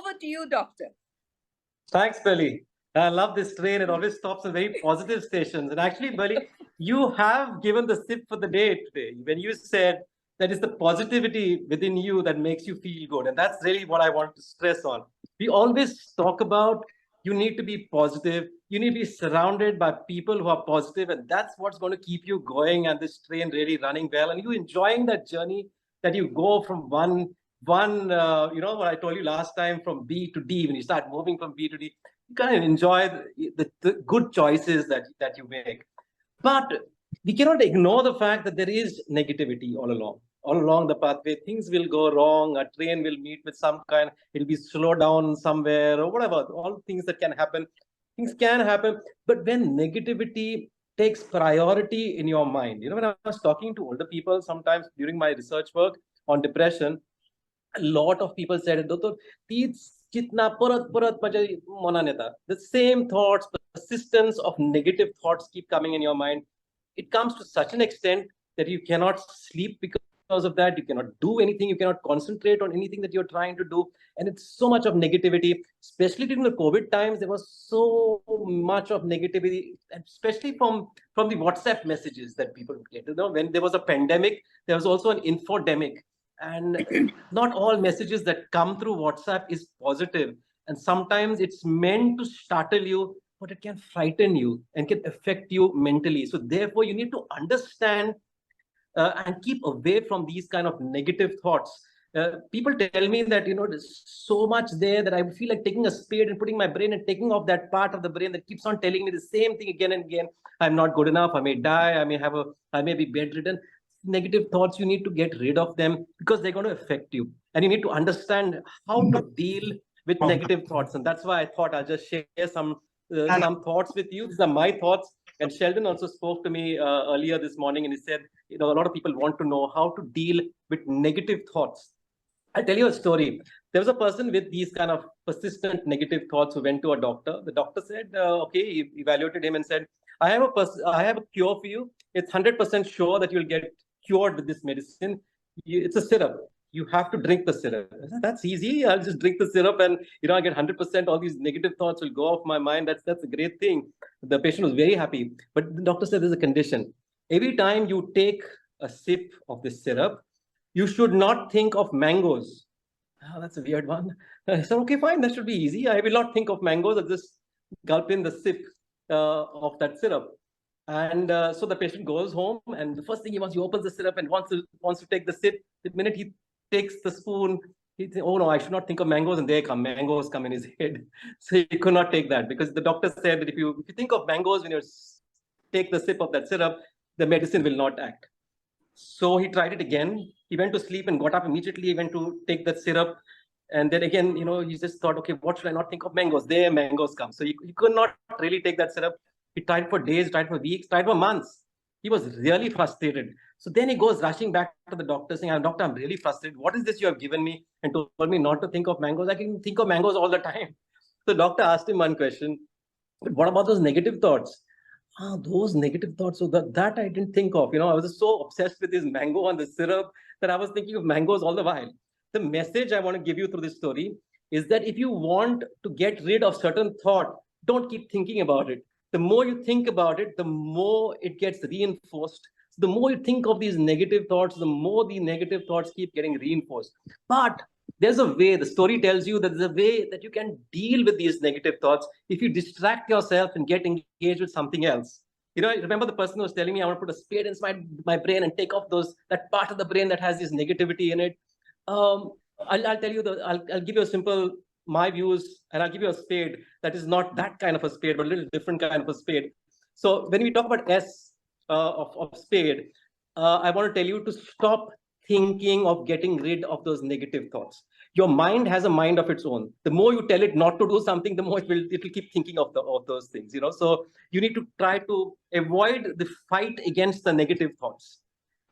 Over to you, Doctor. Thanks, Belly. I love this train. It always stops at very positive stations. And actually, Belly, you have given the sip for the day today when you said that it's the positivity within you that makes you feel good. And that's really what I want to stress on. We always talk about you need to be positive. You need to be surrounded by people who are positive, and that's what's going to keep you going and this train really running well. And you enjoying that journey that you go from what I told you last time, from B to D. When you start moving from B to D, you kind of enjoy the good choices that you make. But we cannot ignore the fact that there is negativity all along the pathway. Things will go wrong. A train will meet with some kind, it'll be slowed down somewhere or whatever. All things that can happen. Things can happen. But when negativity takes priority in your mind, when I was talking to older people sometimes during my research work on depression, a lot of people said, "Doctor, the same thoughts, persistence of negative thoughts keep coming in your mind. It comes to such an extent that you cannot sleep because of that. You cannot do anything. You cannot concentrate on anything that you're trying to do. And it's so much of negativity, especially during the COVID times. There was so much of negativity, especially from the WhatsApp messages that people would get. When there was a pandemic, there was also an infodemic. And not all messages that come through WhatsApp is positive. And sometimes it's meant to startle you, but it can frighten you and can affect you mentally. So therefore, you need to understand and keep away from these kind of negative thoughts. People tell me that, there's so much there that I feel like taking a spade and putting my brain and taking off that part of the brain that keeps on telling me the same thing again and again. I'm not good enough. I may die. I may be bedridden. Negative thoughts, you need to get rid of them because they're going to affect you. And you need to understand how to deal with negative thoughts. And that's why I thought I'll just share some thoughts with you. These are my thoughts. And Sheldon also spoke to me earlier this morning, and he said, a lot of people want to know how to deal with negative thoughts. I'll tell you a story. There was a person with these kind of persistent negative thoughts who went to a doctor. The doctor said, he evaluated him and said, I have a cure for you. It's 100% sure that you'll get cured with this medicine. It's a syrup. You have to drink the syrup. I said, that's easy. I'll just drink the syrup and, I get 100%. All these negative thoughts will go off my mind. That's a great thing. The patient was very happy. But the doctor said there's a condition. Every time you take a sip of this syrup, you should not think of mangoes. Oh, that's a weird one. I said, okay, fine. That should be easy. I will not think of mangoes. I'll just gulp in the sip of that syrup. And so the patient goes home, and the first thing he opens the syrup and wants to take the sip. The minute he takes the spoon, he thinks, oh no, I should not think of mangoes, and mangoes come in his head. So he could not take that because the doctor said that if you think of mangoes when you take the sip of that syrup, the medicine will not act. So he tried it again. He went to sleep and got up immediately. He went to take that syrup. And then again, he just thought, okay, what should I not think of mangoes? There, mangoes come. So he could not really take that syrup. He tried for days, tried for weeks, tried for months. He was really frustrated. So then he goes rushing back to the doctor saying, Doctor, I'm really frustrated. What is this you have given me and told me not to think of mangoes? I can think of mangoes all the time. So the doctor asked him one question. What about those negative thoughts? Those negative thoughts. So that I didn't think of. I was so obsessed with this mango and the syrup that I was thinking of mangoes all the while. The message I want to give you through this story is that if you want to get rid of certain thought, don't keep thinking about it. The more you think about it, the more it gets reinforced. So the more you think of these negative thoughts, the more the negative thoughts keep getting reinforced. But there's a way, the story tells you that there's a way that you can deal with these negative thoughts if you distract yourself and get engaged with something else. Remember the person who was telling me I want to put a spade inside my brain and take off that part of the brain that has this negativity in it. I'll tell you, I'll give you a simple, my views, and I'll give you a spade that is not that kind of a spade, but a little different kind of a spade. So when we talk about S of spade, I want to tell you to stop thinking of getting rid of those negative thoughts. Your mind has a mind of its own. The more you tell it not to do something, the more it will keep thinking of those things. So you need to try to avoid the fight against the negative thoughts.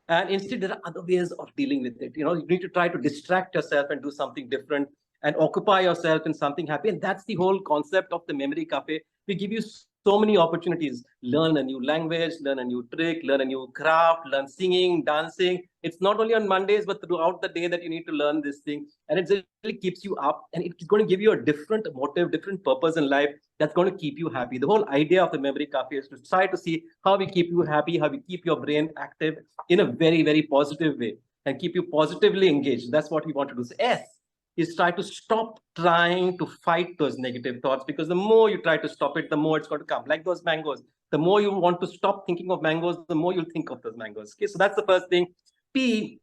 And instead, there are other ways of dealing with it. You need to try to distract yourself and do something different and occupy yourself in something happy. And that's the whole concept of the memory cafe. We give you so many opportunities. Learn a new language, learn a new trick, learn a new craft, learn singing, dancing. It's not only on Mondays, but throughout the day that you need to learn this thing. And it really keeps you up, and it's going to give you a different motive, different purpose in life that's going to keep you happy. The whole idea of the Memory Cafe is to try to see how we keep you happy, how we keep your brain active in a very, very positive way and keep you positively engaged. That's what we want to do. So S is try to stop trying to fight those negative thoughts, because the more you try to stop it, the more it's going to come. Like those mangoes. The more you want to stop thinking of mangoes, the more you'll think of those mangoes. Okay, so that's the first thing. P,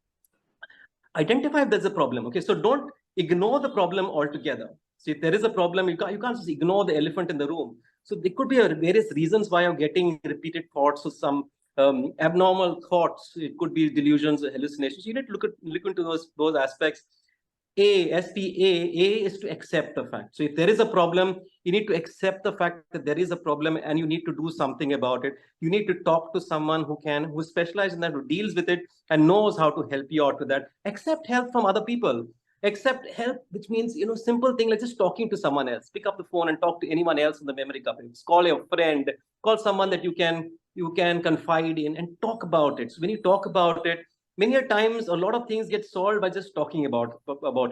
identify if there's a problem. Okay, so don't ignore the problem altogether. So if there is a problem, you can't just ignore the elephant in the room. So there could be various reasons why you're getting repeated thoughts or some abnormal thoughts. It could be delusions or hallucinations. You need to look into those aspects. A is to accept the fact. So if there is a problem, you need to accept the fact that there is a problem and you need to do something about it. You need to talk to someone who specializes in that, who deals with it and knows how to help you out with that. Accept help from other people. Accept help, which means, simple thing like just talking to someone else. Pick up the phone and talk to anyone else in the Memory Cafe. Call your friend, call someone that you can confide in and talk about it. So when you talk about it, many times, a lot of things get solved by just talking about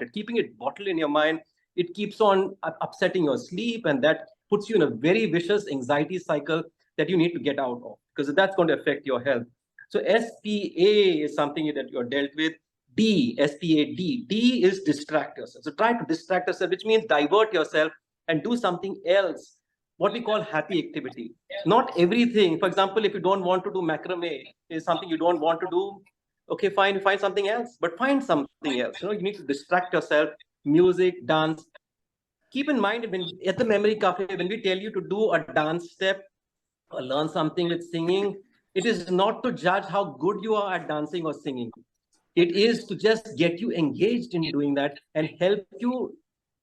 it. Keeping it bottled in your mind, it keeps on upsetting your sleep, and that puts you in a very vicious anxiety cycle that you need to get out of, because that's going to affect your health. So SPA is something that you're dealt with. D, SPAD. D is distract yourself. So try to distract yourself, which means divert yourself and do something else. What we call happy activity. Not everything. For example, if you don't want to do macrame, is something you don't want to do. Okay, fine, find something else, but find something else. You need to distract yourself, music, dance. Keep in mind, when at the Memory Cafe, when we tell you to do a dance step or learn something with singing, it is not to judge how good you are at dancing or singing. It is to just get you engaged in doing that and help you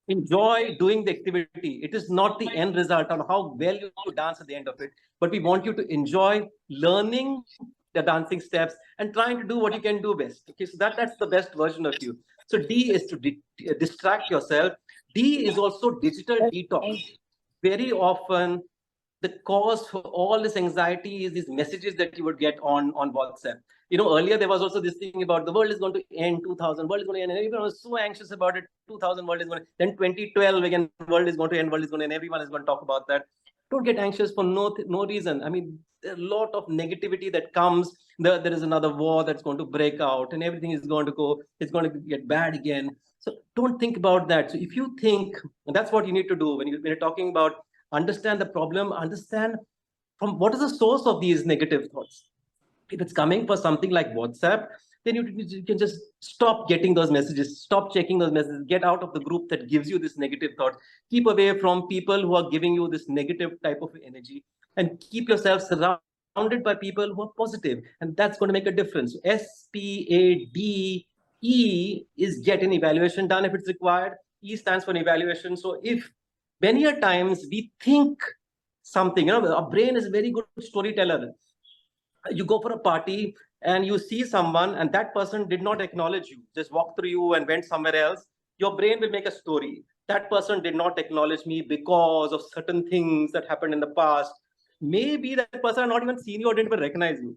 enjoy doing the activity. It is not the end result on how well you dance at the end of it, but we want you to enjoy learning the dancing steps and trying to do what you can do best. Okay, so that's the best version of you. So D is to distract yourself. D is also digital detox. Very often, the cause for all this anxiety is these messages that you would get on WhatsApp. Earlier there was also this thing about the world is going to end, 2000, world is going to end, and everyone was so anxious about it, 2000, world is going to, then 2012, again, world is going to end, world is going to end, everyone is going to talk about that. Don't get anxious for no reason. I mean, there are a lot of negativity that comes. There is another war that's going to break out and everything is going to it's going to get bad again. So don't think about that. So if you think, and that's what you need to do when you're talking about understand the problem, understand from what is the source of these negative thoughts. If it's coming for something like WhatsApp, then you can just stop getting those messages, stop checking those messages, get out of the group that gives you this negative thought, keep away from people who are giving you this negative type of energy, and keep yourself surrounded by people who are positive, and that's going to make a difference. SPADE is get an evaluation done if it's required. E stands for evaluation. So if many a times we think something, our brain is a very good storyteller. You go for a party and you see someone and that person did not acknowledge you, just walked through you and went somewhere else. Your brain will make a story. That person did not acknowledge me because of certain things that happened in the past. Maybe that person had not even seen you or didn't even recognize you,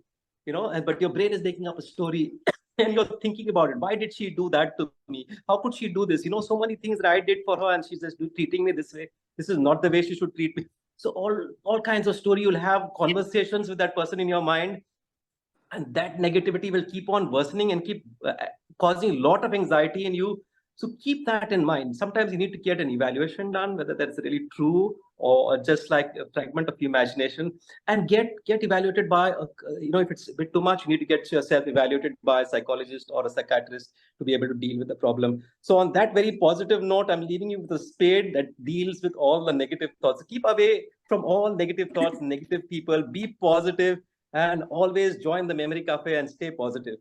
but your brain is making up a story and you're thinking about it. Why did she do that to me? How could she do this? So many things that I did for her and she's just treating me this way. This is not the way she should treat me. So all kinds of story, you'll have conversations with that person in your mind, and that negativity will keep on worsening and keep causing a lot of anxiety in you. So keep that in mind. Sometimes you need to get an evaluation done, whether that's really true or just like a fragment of imagination, and get evaluated by, if it's a bit too much, you need to get yourself evaluated by a psychologist or a psychiatrist to be able to deal with the problem. So on that very positive note, I'm leaving you with a spade that deals with all the negative thoughts. Keep away from all negative thoughts, negative people, be positive, and always join the Memory Cafe and stay positive.